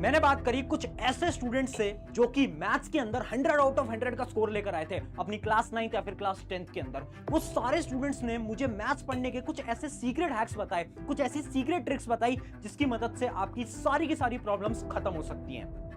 मैंने बात करी कुछ ऐसे स्टूडेंट्स से जो कि मैथ्स के अंदर 100 आउट ऑफ 100 का स्कोर लेकर आए थे अपनी क्लास 9th या फिर क्लास 10th के अंदर। वो सारे स्टूडेंट्स ने मुझे मैथ्स पढ़ने के कुछ ऐसे सीक्रेट हैक्स बताए, कुछ ऐसी सीक्रेट ट्रिक्स बताई जिसकी मदद से आपकी सारी की सारी प्रॉब्लम्स खत्म हो सकती हैं।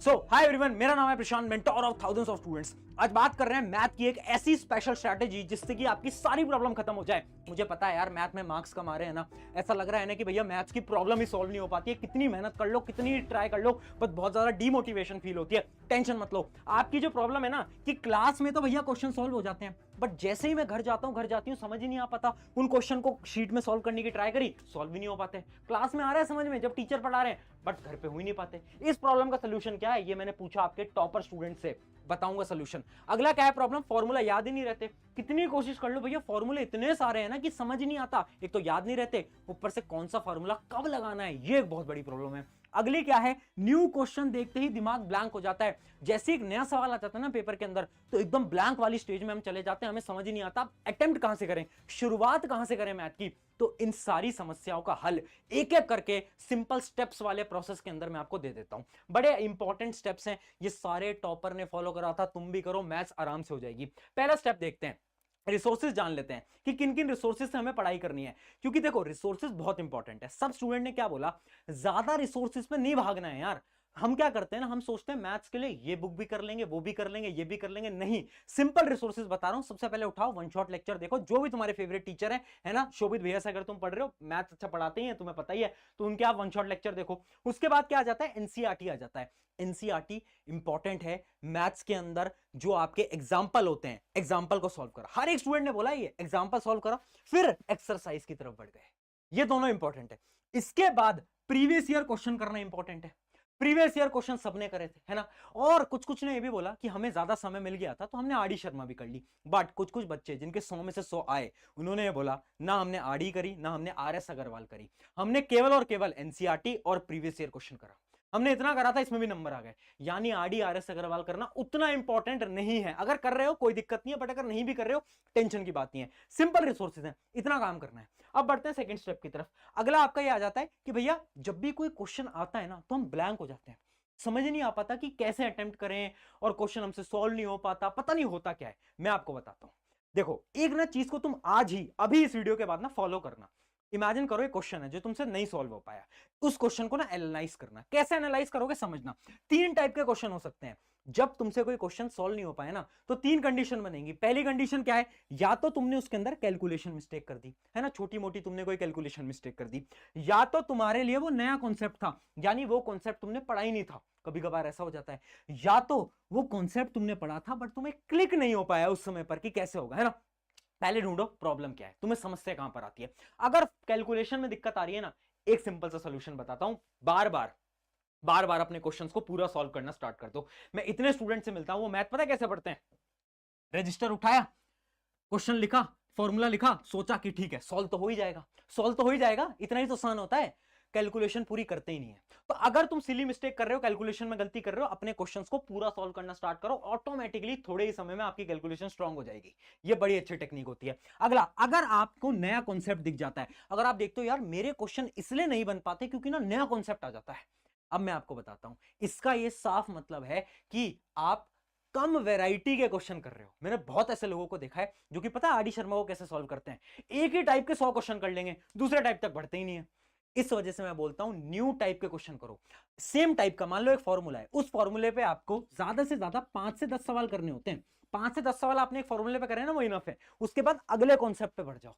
हाय एवरीवन, मेरा नाम है Prashant, mentor of thousands of students. आज बात कर रहे हैं मैथ की एक ऐसी स्पेशल स्ट्रैटेजी जिससे कि आपकी सारी प्रॉब्लम खत्म हो जाए। मुझे पता है यार, मैथ में मार्क्स कम आ रहे हैं ना, ऐसा लग रहा है ना कि भैया मैथ्स की प्रॉब्लम ही सॉल्व नहीं हो पाती है। कितनी मेहनत कर लो, कितनी ट्राई कर लो, बस बहुत ज्यादा डीमोटिवेशन फील होती है। टेंशन मत लो, आपकी जो प्रॉब्लम है ना कि क्लास में तो भैया क्वेश्चन सॉल्व हो जाते हैं, बट जैसे ही मैं घर जाता हूं, घर जाती हूँ, समझ ही नहीं आ पाता। उन क्वेश्चन को शीट में सॉल्व करने की ट्राई करी, सॉल्व ही नहीं हो पाते। क्लास में आ रहा है समझ में जब टीचर पढ़ा रहे हैं, बट घर पे हो ही नहीं पाते। इस प्रॉब्लम का सोल्यूशन क्या है, ये मैंने पूछा आपके टॉपर स्टूडेंट से, बताऊंगा सोल्यूशन। अगला क्या है प्रॉब्लम, फॉर्मूला याद ही नहीं रहते। कितनी कोशिश कर लो भैया, फॉर्मूले इतने सारे हैं ना कि समझ ही नहीं आता। एक तो याद नहीं रहते, ऊपर से कौन सा फॉर्मूला कब लगाना है, ये एक बहुत बड़ी प्रॉब्लम है। अगली क्या है, न्यू क्वेश्चन देखते ही दिमाग ब्लैंक हो जाता है। जैसे एक नया सवाल आ जाता है ना पेपर के अंदर, तो एकदम ब्लैंक वाली स्टेज में हम चले जाते हैं, हमें समझ ही नहीं आता अटेम्प्ट कहां से करें, शुरुआत कहां से करें मैथ की। तो इन सारी समस्याओं का हल एक एक करके सिंपल स्टेप्स वाले प्रोसेस के अंदर मैं आपको दे देता हूं। बड़े इंपॉर्टेंट स्टेप्स हैं, ये सारे टॉपर ने फॉलो करा था, तुम भी करो, मैथ्स आराम से हो जाएगी। पहला स्टेप देखते हैं, रिसोर्सेज जान लेते हैं कि किन किन रिसोर्सेज से हमें पढ़ाई करनी है। क्योंकि देखो रिसोर्सेज बहुत इंपॉर्टेंट है। सब स्टूडेंट ने क्या बोला, ज्यादा रिसोर्सेज पे नहीं भागना है यार। हम क्या करते हैं ना, हम सोचते हैं मैथ्स के लिए ये बुक भी कर लेंगे, वो भी कर लेंगे, ये भी कर लेंगे। नहीं, सिंपल रिसोर्सेज बता रहा हूं। सबसे पहले उठाओ वन शॉट लेक्चर, देखो जो भी तुम्हारे फेवरेट टीचर है ना, शोभित भैया से अगर तुम पढ़ रहे हो, मैथ्स अच्छा पढ़ाते ही हैं, तुम्हें पता ही है, तो उनके आप वन शॉट लेक्चर देखो। उसके बाद क्या आ जाता है, एनसीईआरटी आ जाता है। एनसीईआरटी इंपॉर्टेंट है मैथ्स के अंदर। जो आपके एग्जाम्पल होते हैं, एग्जाम्पल को सॉल्व करो। हर एक स्टूडेंट ने बोला ये एग्जाम्पल सॉल्व करो, फिर एक्सरसाइज की तरफ बढ़ गए। ये दोनों इंपॉर्टेंट है। इसके बाद प्रीवियस ईयर क्वेश्चन करना इंपॉर्टेंट है। प्रीवियस ईयर क्वेश्चन सबने करे थे, है ना। और कुछ कुछ ने ये भी बोला कि हमें ज्यादा समय मिल गया था तो हमने आरडी शर्मा भी कर ली। बट कुछ कुछ बच्चे जिनके 100 में से 100 आए, उन्होंने ये बोला ना हमने आरडी करी, ना हमने आरएस अग्रवाल करी, हमने केवल और केवल एनसीईआरटी और प्रीवियस ईयर क्वेश्चन करा। हमने इतना करा था, इसमें भी नंबर आ गए। यानी आरडी आरएस अग्रवाल करना उतना इंपॉर्टेंट नहीं है। अगर कर रहे हो कोई दिक्कत नहीं है, बट अगर नहीं भी कर रहे हो टेंशन की बात नहीं है। सिंपल रिसोर्सेज हैं, इतना काम करना है। अब बढ़ते हैं सेकंड स्टेप की तरफ। अगला आपका ये आ जाता है कि भैया जब भी कोई क्वेश्चन आता है ना, तो हम ब्लैंक हो जाते हैं, समझ नहीं आ पाता कि कैसे अटेम्प्ट करें, और क्वेश्चन हमसे सॉल्व नहीं हो पाता, पता नहीं होता क्या है। मैं आपको बताता हूं। देखो एक ना चीज को तुम आज ही अभी इस वीडियो के बाद ना फॉलो करना। इमेजिन करो एक क्वेश्चन है जो तुमसे नहीं सॉल्व हो पाया, उस क्वेश्चन को ना एनालाइज करना। कैसे एनालाइज करोगे समझना। तीन टाइप के क्वेश्चन हो सकते हैं। जब तुमसे कोई क्वेश्चन सॉल्व नहीं हो पाया ना, तो तीन कंडीशन बनेंगी। पहली कंडीशन क्या है, या तो तुमने उसके अंदर कैलकुलेशन मिस्टेक कर दी, है ना, छोटी मोटी तुमने कोई कैलकुलेशन मिस्टेक कर दी, या तो तुम्हारे लिए वो नया कॉन्सेप्ट था, यानी वो कॉन्सेप्ट तुमने पढ़ा ही नहीं था। कभी कभार ऐसा हो जाता है। या तो वो कॉन्सेप्ट तुमने पढ़ा था बट तुम्हें क्लिक नहीं हो पाया उस समय पर कि कैसे होगा, है ना। पहले ढूंढो प्रॉब्लम क्या है, तुम्हें समस्या कहां पर आती है। अगर कैलकुलेशन में दिक्कत आ रही है ना, एक सिंपल सा सॉल्यूशन बताता हूं। बार बार अपने क्वेश्चंस को पूरा सॉल्व करना स्टार्ट कर दो। मैं इतने स्टूडेंट से मिलता हूं, वो मैथ पता है कैसे पढ़ते हैं, रजिस्टर उठाया, क्वेश्चन लिखा, फॉर्मूला लिखा, सोचा कि ठीक है सॉल्व तो हो ही जाएगा, सॉल्व तो हो ही जाएगा, इतना ही तो आसान होता है। कैलकुलेशन पूरी करते ही नहीं है। तो अगर तुम सिली मिस्टेक कर रहे हो, कैलकुलेशन में गलती कर रहे हो, अपने क्वेश्चंस को पूरा सॉल्व करना स्टार्ट करो, ऑटोमेटिकली थोड़े ही समय में आपकी कैलकुलेशन स्ट्रांग हो जाएगी। ये बड़ी अच्छी टेक्निक होती है। अगला, अगर आपको नया कॉन्सेप्ट दिख जाता है, अगर आप देखते हो यार मेरे क्वेश्चन इसलिए नहीं बन पाते क्योंकि ना नया कॉन्सेप्ट आ जाता है। अब मैं आपको बताता हूं, इसका ये साफ मतलब है कि आप कम वैरायटी के क्वेश्चन कर रहे हो। मैंने बहुत ऐसे लोगों को देखा है जो कि पता है आरडी शर्मा को कैसे सॉल्व करते हैं, एक ही टाइप के 100 क्वेश्चन कर लेंगे, दूसरे टाइप तक बढ़ते ही नहीं है। इस वजह से मैं बोलता हूं न्यू टाइप के क्वेश्चन करो। सेम टाइप का, मान लो एक फॉर्मूला है, उस फॉर्मूले पे आपको ज्यादा से ज्यादा 5 से 10 सवाल करने होते हैं। 5 से 10 सवाल आपने एक फॉर्मूले पे करे ना, वो इनफ है। उसके बाद अगले कॉन्सेप्ट पे बढ़ जाओ।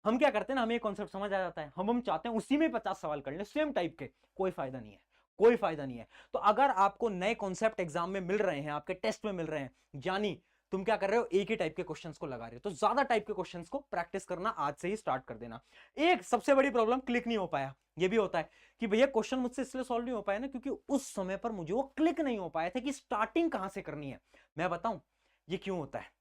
हम क्या करते हैं ना, हमें कॉन्सेप्ट समझ आ जाता है, हम चाहते हैं उसी में 50 सवाल कर ले सेम टाइप के, कोई फायदा नहीं है, कोई फायदा नहीं है। तो अगर आपको नए कॉन्सेप्ट एग्जाम में मिल रहे हैं, आपके टेस्ट में मिल रहे हैं, यानी तुम क्या कर रहे हो, एक ही टाइप के क्वेश्चंस को लगा रहे हो, तो ज्यादा टाइप के क्वेश्चंस को प्रैक्टिस करना आज से ही स्टार्ट कर देना। एक सबसे बड़ी प्रॉब्लम, क्लिक नहीं हो पाया। ये भी होता है कि भैया क्वेश्चन मुझसे इसलिए सॉल्व नहीं हो पाया ना क्योंकि उस समय पर मुझे वो क्लिक नहीं हो पाया था कि स्टार्टिंग कहां से करनी है। मैं बताऊं ये क्यों होता है।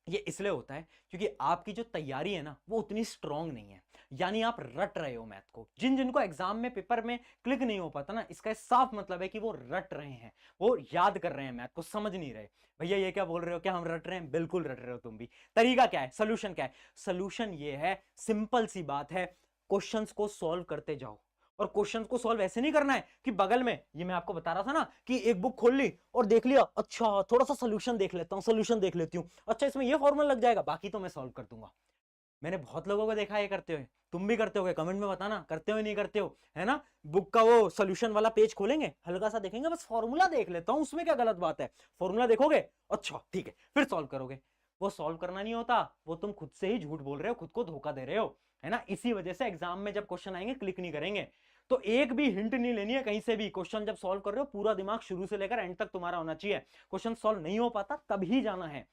ये इसलिए होता है क्योंकि आपकी जो तैयारी है ना, वो उतनी स्ट्रांग नहीं है। यानी आप रट रहे हो मैथ को। जिनको एग्जाम में पेपर में क्लिक नहीं हो पाता ना, इसका साफ मतलब है कि वो रट रहे हैं, वो याद कर रहे हैं मैथ को, समझ नहीं रहे। भैया ये क्या बोल रहे हो, क्या हम रट रहे हैं? बिल्कुल रट रहे हो तुम भी। तरीका क्या है, सोल्यूशन क्या है? सोल्यूशन ये है, सिंपल सी बात है, क्वेश्चंस को सॉल्व करते जाओ। और क्वेश्चंस को सॉल्व ऐसे नहीं करना है कि बगल में, ये मैं आपको बता रहा था ना कि एक बुक खोल ली और देख लिया, अच्छा थोड़ा सा सोल्यूशन देख लेता हूं, सोल्यूशन देख लेती हूं, अच्छा इसमें ये फॉर्मूला लग जाएगा, बाकी तो मैं सॉल्व कर दूंगा। मैंने बहुत लोगों को देखा है ये करते हुए, तुम भी करते होगे, कमेंट में बताना करते हो नहीं करते हो, है ना। बुक का वो सोल्यूशन वाला पेज खोलेंगे, हल्का सा देखेंगे, बस फॉर्मूला देख लेता हूं, उसमें क्या गलत बात है, फॉर्मूला देखोगे, अच्छा ठीक है, फिर सॉल्व करोगे। वो सॉल्व करना नहीं होता, वो तुम खुद से ही झूठ बोल रहे हो, खुद को धोखा दे रहे हो, है ना। इसी वजह से एग्जाम में जब क्वेश्चन आएंगे क्लिक नहीं करेंगे। तो एक भी हिंट नहीं लेनी है कहीं से भी, क्वेश्चन जब सॉल्व कर रहे हो पूरा दिमाग शुरू से लेकर एंड तक तुम्हारा होना चाहिए। क्वेश्चन सॉल्व नहीं हो पाता तभी जाना है,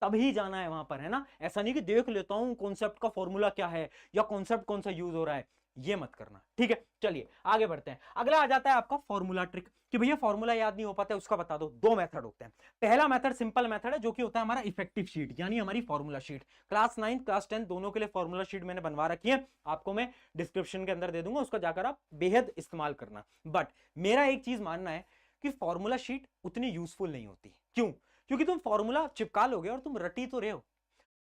तभी जाना है वहां पर, है ना। ऐसा नहीं कि देख लेता हूं कॉन्सेप्ट का फॉर्मूला क्या है या कॉन्सेप्ट कौन सा यूज हो रहा है, ये मत करना, ठीक है। चलिए आगे बढ़ते हैं। अगला आ जाता है आपका फॉर्मूला ट्रिक, कि भैया फॉर्मूला याद नहीं हो पाता है उसका बता दो। दो मेथड होते हैं। पहला मेथड सिंपल मेथड है, जो कि होता है हमारा इफेक्टिव शीट, यानी हमारी फॉर्मूला शीट। क्लास 9 क्लास 10 दोनों के लिए फॉर्मूला शीट मैंने बनवा रखी है, आपको मैं डिस्क्रिप्शन के अंदर दे दूंगा, उसका जाकर आप बेहद इस्तेमाल करना। बट मेरा एक चीज मानना है कि फॉर्मूला शीट उतनी यूजफुल नहीं होती। क्यों? क्योंकि तुम फॉर्मूला चिपका लोगे और तुम रटी तो रहे हो,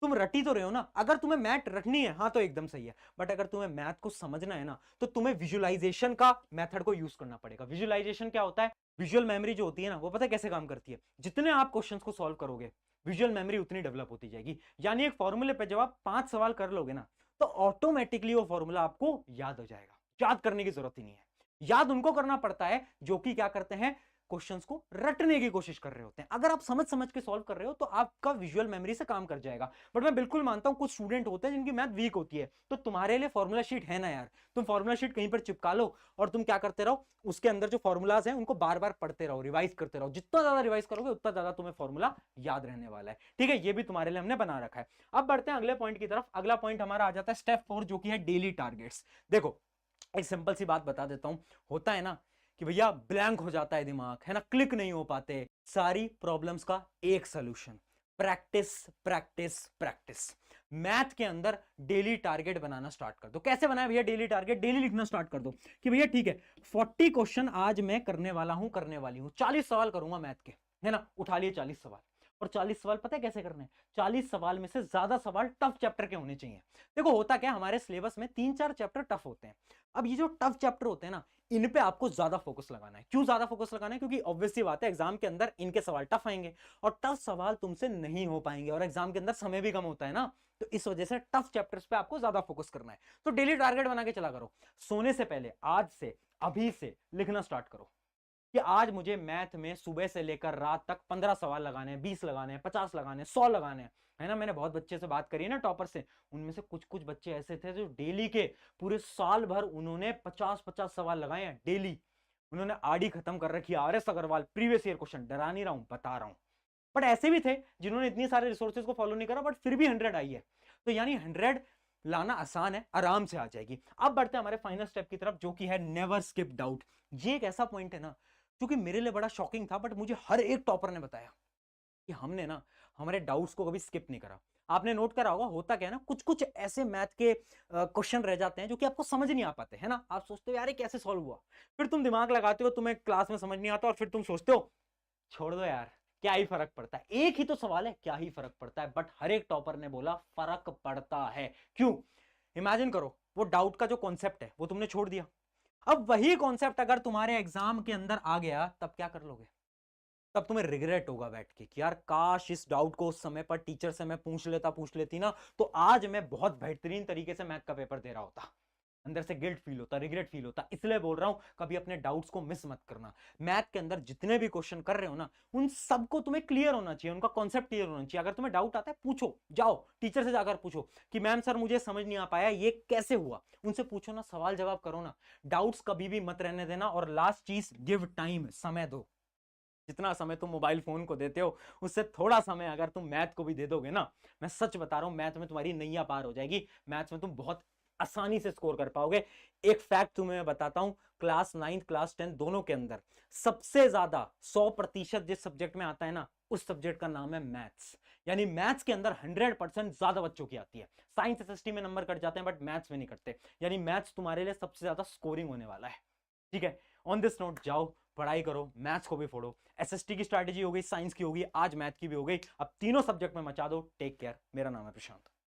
तुम रटी तो रहे हो ना। अगर तुम्हें मैथ रटनी है हाँ तो एकदम सही है, बट अगर तुम्हें मैथ को समझना है ना तो तुम्हें विजुअलाइजेशन का मेथड को यूज करना पड़ेगा। विजुअलाइजेशन क्या होता है? विजुअल मेमोरी जो होती है ना, वो पता है कैसे काम करती है? जितने आप क्वेश्चंस को सॉल्व करोगे विजुअल मेमोरी उतनी डेवलप होती जाएगी। यानी एक फॉर्मूले पे जब आप 5 सवाल कर लोगे ना तो ऑटोमेटिकली वो फॉर्मूला आपको याद हो जाएगा, याद करने की जरूरत ही नहीं है। याद उनको करना पड़ता है जो कि क्या करते हैं, क्वेश्चंस को रटने की कोशिश कर रहे होते हैं। अगर आप समझ समझ के सॉल्व कर रहे हो तो आपका विजुअल मेमोरी से काम कर जाएगा। बट मैं बिल्कुल मानता हूं कुछ स्टूडेंट होते हैं जिनकी मैथ वीक होती है, तो तुम्हारे लिए फॉर्मूला शीट है ना यार, तुम फॉर्मूला शीट कहीं पर चिपका लो और तुम क्या करते रहो, उसके अंदर जो फॉर्मूलाज हैं उनको बार बार पढ़ते रहो, रिवाइज करते रहो। जितना ज्यादा रिवाइज करोगे उतना ज्यादा तुम्हें फॉर्मूला याद रहने वाला है, ठीक है। ये भी तुम्हारे लिए हमने बना रखा है। अब बढ़ते हैं अगले पॉइंट की तरफ। अगला पॉइंट हमारा आ जाता है स्टेप 4, जो कि है डेली टारगेट्स। देखो एक सिंपल सी बात बता देता हूं, होता है ना कि भैया ब्लैंक हो जाता है दिमाग, है ना, क्लिक नहीं हो पाते। सारी प्रॉब्लम्स का एक solution, practice practice practice. Math के अंदर डेली टारगेट बनाना स्टार्ट कर दो। कैसे बनाए भैया डेली टारगेट? डेली लिखना स्टार्ट कर दो कि भैया ठीक है 40 क्वेश्चन आज मैं करने वाला हूं, करने वाली हूं, 40 सवाल करूंगा मैथ के, है ना। उठा लिए 40 सवाल, और 40 सवाल पता है कैसे करने हैं? 40 सवाल में से ज्यादा सवाल टफ चैप्टर के होने चाहिए। देखो होता क्या, हमारे सिलेबस में 3-4 चैप्टर टफ होते हैं। अब ये जो टफ चैप्टर होते हैं ना, इन पे आपको ज्यादा फोकस लगाना है। क्यों ज्यादा फोकस लगाना है? क्योंकि ऑब्वियस सी बात है एग्जाम के अंदर इनके सवाल टफ आएंगे और टफ सवाल तुमसे नहीं हो पाएंगे, और एग्जाम के अंदर समय भी कम होता है ना, तो इस वजह से टफ चैप्टर्स पे आपको ज्यादा फोकस करना है। तो डेली टारगेट बना के चला करो। सोने से पहले आज से, अभी से लिखना स्टार्ट करो कि आज मुझे मैथ में सुबह से लेकर रात तक 15 सवाल लगाने हैं, 20 लगाने हैं, 50 लगाने हैं, 100 लगाने हैं, है ना। मैंने बहुत बच्चे से बात करी है ना टॉपर से, उनमें से कुछ कुछ बच्चे ऐसे थे जो डेली के पूरे साल भर उन्होंने 50-50 सवाल लगाए हैं डेली। उन्होंने आड़ी खत्म कर रखी है, RS Agarwal previous year question, डरा नहीं रहा हूं, बता रहा हूं। बट ऐसे भी थे जिन्होंने इतनी सारे रिसोर्सेज को फॉलो नहीं करा बट फिर भी 100 आई है। तो यानी 100 लाना आसान है, आराम से आ जाएगी। अब बढ़ते हैं हमारे फाइनल स्टेप की तरफ, जो कि है नेवर स्किप डाउट। ये एक ऐसा पॉइंट है ना जो कि मेरे लिए बड़ा शॉकिंग था, बट मुझे हर एक टॉपर ने बताया कि हमने ना हमारे डाउट्स को कभी स्किप नहीं करा। आपने नोट करा होगा, होता क्या है ना, कुछ कुछ ऐसे मैथ के क्वेश्चन रह जाते हैं जो कि आपको समझ नहीं आ पाते, है ना। आप सोचते हो यार ये कैसे सॉल्व हुआ, फिर तुम दिमाग लगाते हो, तुम्हें क्लास में समझ नहीं आता, और फिर तुम सोचते हो छोड़ दो यार, क्या ही फर्क पड़ता है, एक ही तो सवाल है, क्या ही फर्क पड़ता है। बट हर एक टॉपर ने बोला फर्क पड़ता है। क्यों? इमेजिन करो वो डाउट का जो कॉन्सेप्ट है वो तुमने छोड़ दिया, अब वही कॉन्सेप्ट अगर तुम्हारे एग्जाम के अंदर आ गया तब क्या कर लोगे? तब तुम्हें रिग्रेट होगा बैठ के कि यार काश इस डाउट को उस समय पर टीचर से मैं पूछ लेती ना, तो आज मैं बहुत बेहतरीन तरीके से मैथ का पेपर दे रहा होता। अंदर से गिल्ट फील होता, रिग्रेट फील होता। इसलिए बोल रहा हूं कभी अपने डाउट्स को मिस मत करना। मैथ के अंदर जितने भी क्वेश्चन कर रहे हो ना, उन सबको तुम्हें क्लियर होना चाहिए, उनका कॉन्सेप्ट क्लियर होना चाहिए। अगर तुम्हें डाउट आता है पूछो, जाओ टीचर से जाकर पूछो कि मैम सर मुझे समझ नहीं आ पाया, ये कैसे हुआ। उनसे पूछो ना, सवाल जवाब करो ना, डाउट्स कभी भी मत रहने देना। और लास्ट चीज, गिव टाइम, समय दो। जितना समय तुम मोबाइल फोन को देते हो उससे थोड़ा समय अगर तुम मैथ को भी दे दोगे ना, मैं सच बता रहा हूं मैथ में तुम्हारी नैया पार हो जाएगी। मैथ में तुम बहुत आसानी से स्कोर कर पाओगे। एक फैक्ट तुम्हें मैं बताता हूं, क्लास 9 क्लास 10 दोनों के अंदर सबसे ज्यादा 100% जिस सब्जेक्ट में आता है ना, उस सब्जेक्ट का नाम है मैथ्स। यानी मैथ्स के अंदर 100% ज्यादा बच्चों की आती है। साइंस SST में नंबर कट जाते हैं बट मैथ्स में नहीं कटते। यानी मैथ्स तुम्हारे लिए सबसे ज्यादा स्कोरिंग होने वाला है, ठीक है। ऑन दिस नोट जाओ पढ़ाई करो, मैथ्स को भी फोड़ो। SST की स्ट्रैटेजी हो गई, साइंस की होगी, आज मैथ की भी हो गई। अब तीनों सब्जेक्ट में मचा दो। Take care. मेरा नाम है प्रशांत।